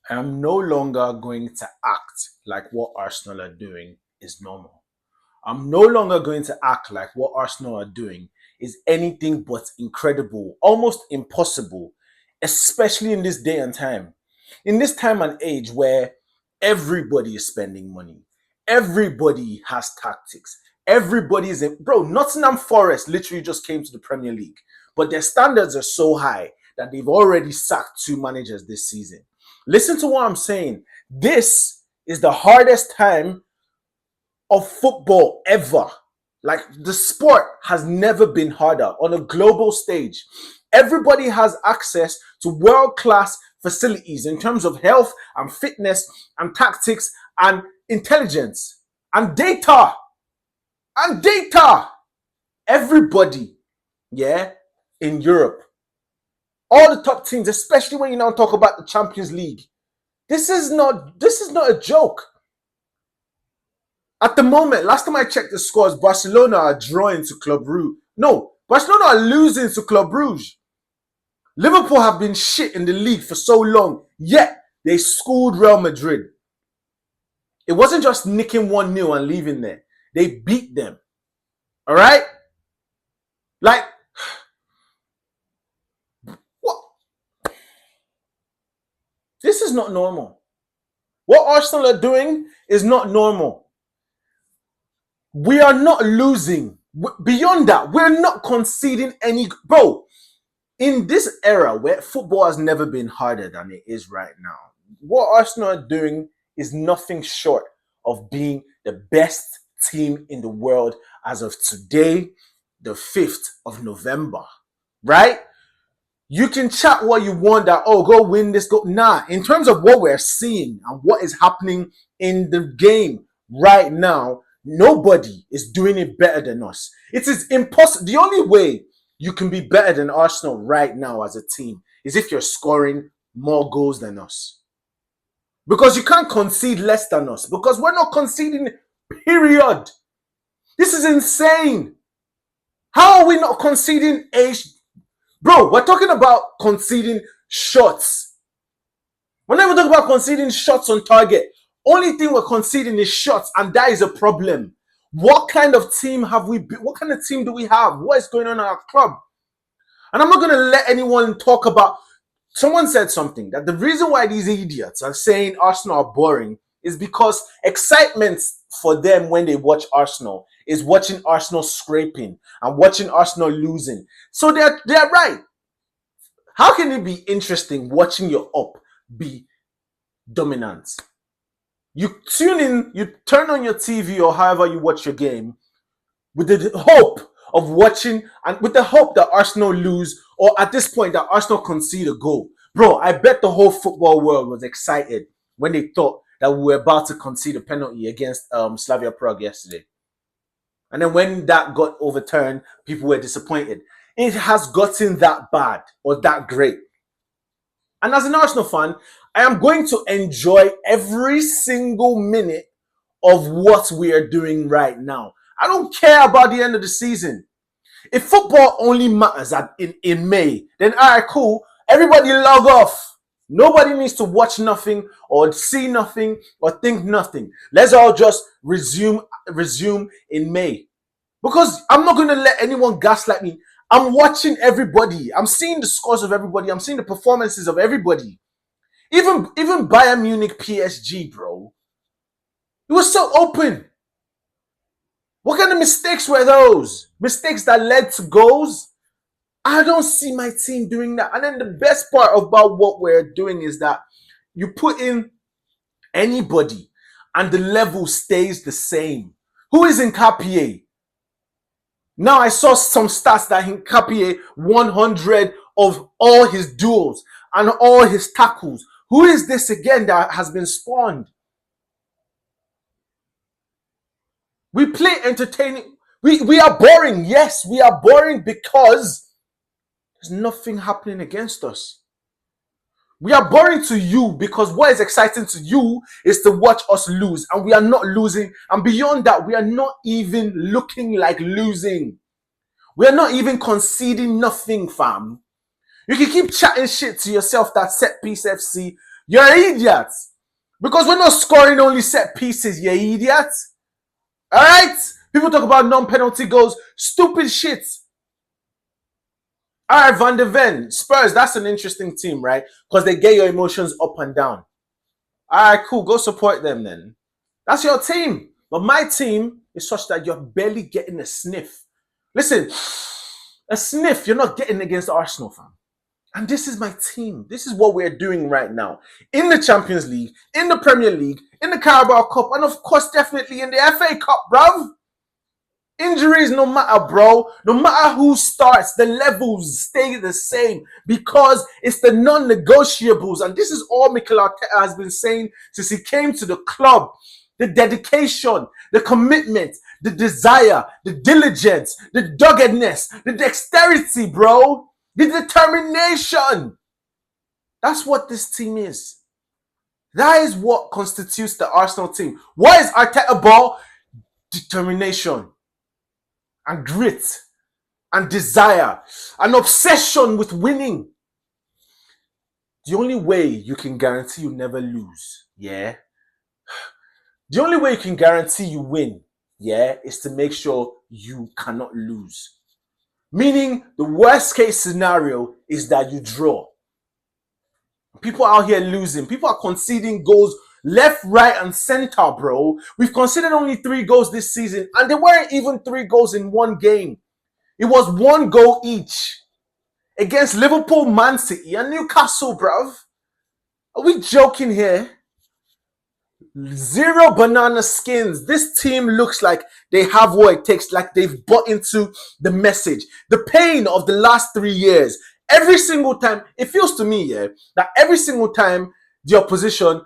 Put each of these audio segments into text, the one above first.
I am no longer going to act like what Arsenal are doing is normal. I'm no longer going to act like what Arsenal are doing is anything but incredible, almost impossible, especially in this day and time. In this time and age where everybody is spending money, everybody has tactics, everybody is in. Bro, Nottingham Forest literally just came to the Premier League, but their standards are so high that they've already sacked two managers this season. Listen to what I'm saying. This is the hardest time of football ever. Like the sport has never been harder on a global stage. Everybody has access to world class facilities in terms of health and fitness and tactics and intelligence and data and data. Everybody, yeah, in Europe, all the top teams, especially when you now talk about the Champions League. This is not a joke. At the moment, last time I checked the scores, Barcelona are drawing to Club Brugge. No, Barcelona are losing to Club Brugge. Liverpool have been shit in the league for so long, yet they schooled Real Madrid. It wasn't just nicking 1-0 and leaving there. They beat them. All right? Like, what? This is not normal. What Arsenal are doing is not normal. We are not losing. Beyond that, we're not conceding any. Bro, in this era where football has never been harder than it is right now, what Arsenal are doing is nothing short of being the best team in the world as of today, the 5th of November. Right? You can chat what you want that, oh, go win this, go. Nah, in terms of what we're seeing and what is happening in the game right now, nobody is doing it better than us. It is impossible. The only way you can be better than Arsenal right now as a team is if you're scoring more goals than us. Because you can't concede less than us. Because we're not conceding, period. This is insane. How are we not conceding a... Bro, we're talking about conceding shots. We're not even talking about conceding shots on target. Only thing we're conceding is shots, and that is a problem. What kind of team have we? What kind of team do we have? What is going on in our club? And I'm not going to let anyone talk about. Someone said something that the reason why these idiots are saying Arsenal are boring is because excitement for them when they watch Arsenal is watching Arsenal scraping and watching Arsenal losing. So they're right. How can it be interesting watching your up be dominant? You tune in, you turn on your TV or however you watch your game with the hope of watching and with the hope that Arsenal lose or at this point that Arsenal concede a goal. Bro, I bet the whole football world was excited when they thought that we were about to concede a penalty against Slavia Prague yesterday. And then when that got overturned, people were disappointed. It has gotten that bad or that great. And as an Arsenal fan, I am going to enjoy every single minute of what we are doing right now. I don't care about the end of the season. If football only matters in May, then all right, cool. Everybody log off. Nobody needs to watch nothing or see nothing or think nothing. Let's all just resume in May. Because I'm not going to let anyone gaslight me. I'm watching everybody. I'm seeing the scores of everybody. I'm seeing the performances of everybody. Even Bayern Munich PSG, bro. It was so open. What kind of mistakes were those? Mistakes that led to goals? I don't see my team doing that. And then the best part about what we're doing is that you put in anybody and the level stays the same. Who is Nkapie? Now I saw some stats that Nkapie 100 of all his duels and all his tackles. Who is this again that has been spawned? We play entertaining. We are boring. Yes, we are boring because there's nothing happening against us. We are boring to you because what is exciting to you is to watch us lose, and we are not losing. And beyond that, we are not even looking like losing. We are not even conceding nothing, fam. You can keep chatting shit to yourself that Set Piece FC. You're idiots. Because we're not scoring only set pieces, you idiots. Alright? People talk about non-penalty goals. Stupid shit. Alright, Van de Ven. Spurs, that's an interesting team, right? Because they get your emotions up and down. Alright, cool. Go support them then. That's your team. But my team is such that you're barely getting a sniff. Listen, a sniff you're not getting against Arsenal, fam. And this is my team. This is what we're doing right now. In the Champions League, in the Premier League, in the Carabao Cup, and of course, definitely in the FA Cup, bruv. Injuries, no matter, bro. No matter who starts, the levels stay the same because it's the non-negotiables. And this is all Mikel Arteta has been saying since he came to the club. The dedication, the commitment, the desire, the diligence, the doggedness, the dexterity, bro. The determination. That's what this team is. That is what constitutes the Arsenal team. What is Arteta ball? Determination and grit and desire and obsession with winning. The only way you can guarantee you never lose, yeah? The only way you can guarantee you win, yeah, is to make sure you cannot lose. Meaning, the worst case scenario is that you draw. People out here losing. People are conceding goals left, right, and center, bro. We've conceded only 3 goals this season, and they weren't even 3 goals in one game. It was 1 goal each against Liverpool, Man City, and Newcastle, bruv. Are we joking here? 0 banana skins. This team looks like they have what it takes, like they've bought into the message. The pain of the last 3 years. Every single time, it feels to me, yeah, that every single time the opposition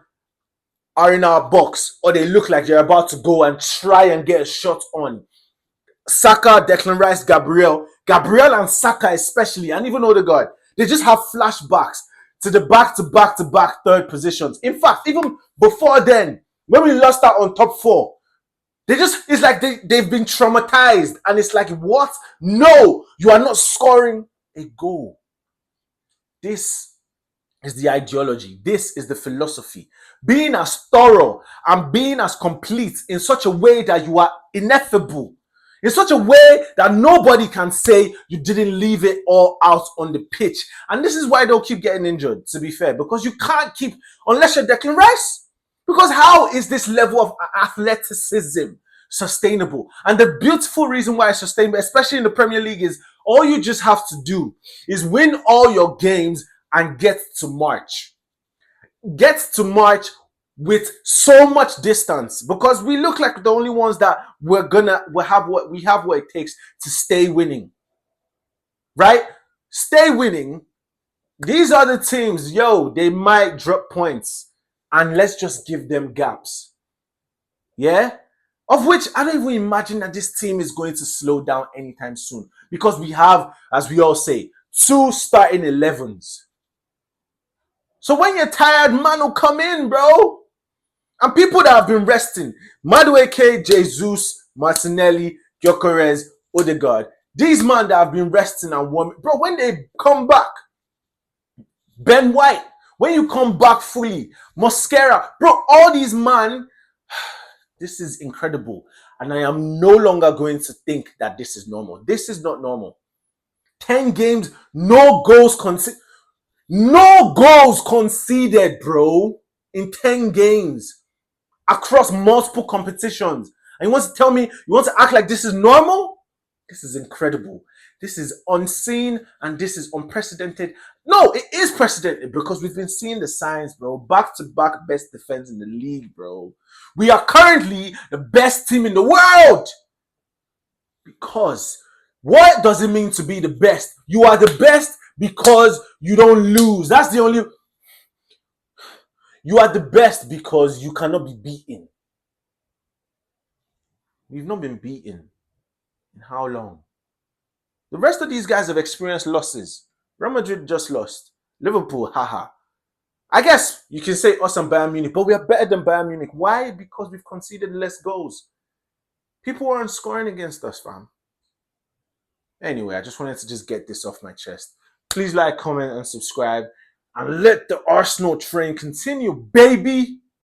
are in our box or they look like they're about to go and try and get a shot on, Saka, Declan Rice, Gabriel and Saka especially, and even Odegaard, they just have flashbacks to the back-to-back third positions. In fact, even before then, when we lost out on top 4, it's like they've been traumatized. And it's like, what? No, you are not scoring a goal. This is the ideology. This is the philosophy. Being as thorough and being as complete in such a way that you are ineffable. In such a way that nobody can say you didn't leave it all out on the pitch. And this is why they'll keep getting injured, to be fair. Because you can't keep, unless you're Declan Rice. Because how is this level of athleticism sustainable? And the beautiful reason why it's sustainable, especially in the Premier League, is all you just have to do is win all your games and get to March. Get to March with so much distance, because we look like the only ones that we have what it takes to stay winning, right? Stay winning. These other teams, they might drop points, and let's just give them gaps, yeah. Of which I don't even imagine that this team is going to slow down anytime soon, because we have, as we all say, 2 starting 11s. So when you're tired, man will come in, bro. And people that have been resting, Madueke, Jesus, Martinelli, Gyökeres, Odegaard, these men that have been resting and warming, bro, when they come back, Ben White, when you come back fully, Mosquera, bro, all these men, this is incredible. And I am no longer going to think that this is normal. This is not normal. 10 games, no goals conceded. No goals conceded, bro, in 10 games. Across multiple competitions. And you want to tell me, you want to act like this is normal? This is incredible. This is unseen and this is unprecedented. No, it is precedented because we've been seeing the signs, bro. Back-to-back best defense in the league, bro. We are currently the best team in the world. Because what does it mean to be the best? You are the best because you don't lose. That's the only... You are the best because you cannot be beaten. We've not been beaten. In how long? The rest of these guys have experienced losses. Real Madrid just lost. Liverpool, haha. I guess you can say us and Bayern Munich, but we are better than Bayern Munich. Why? Because we've conceded less goals. People aren't scoring against us, fam. Anyway, I just wanted to just get this off my chest. Please like, comment, and subscribe. and let the Arsenal train continue, baby.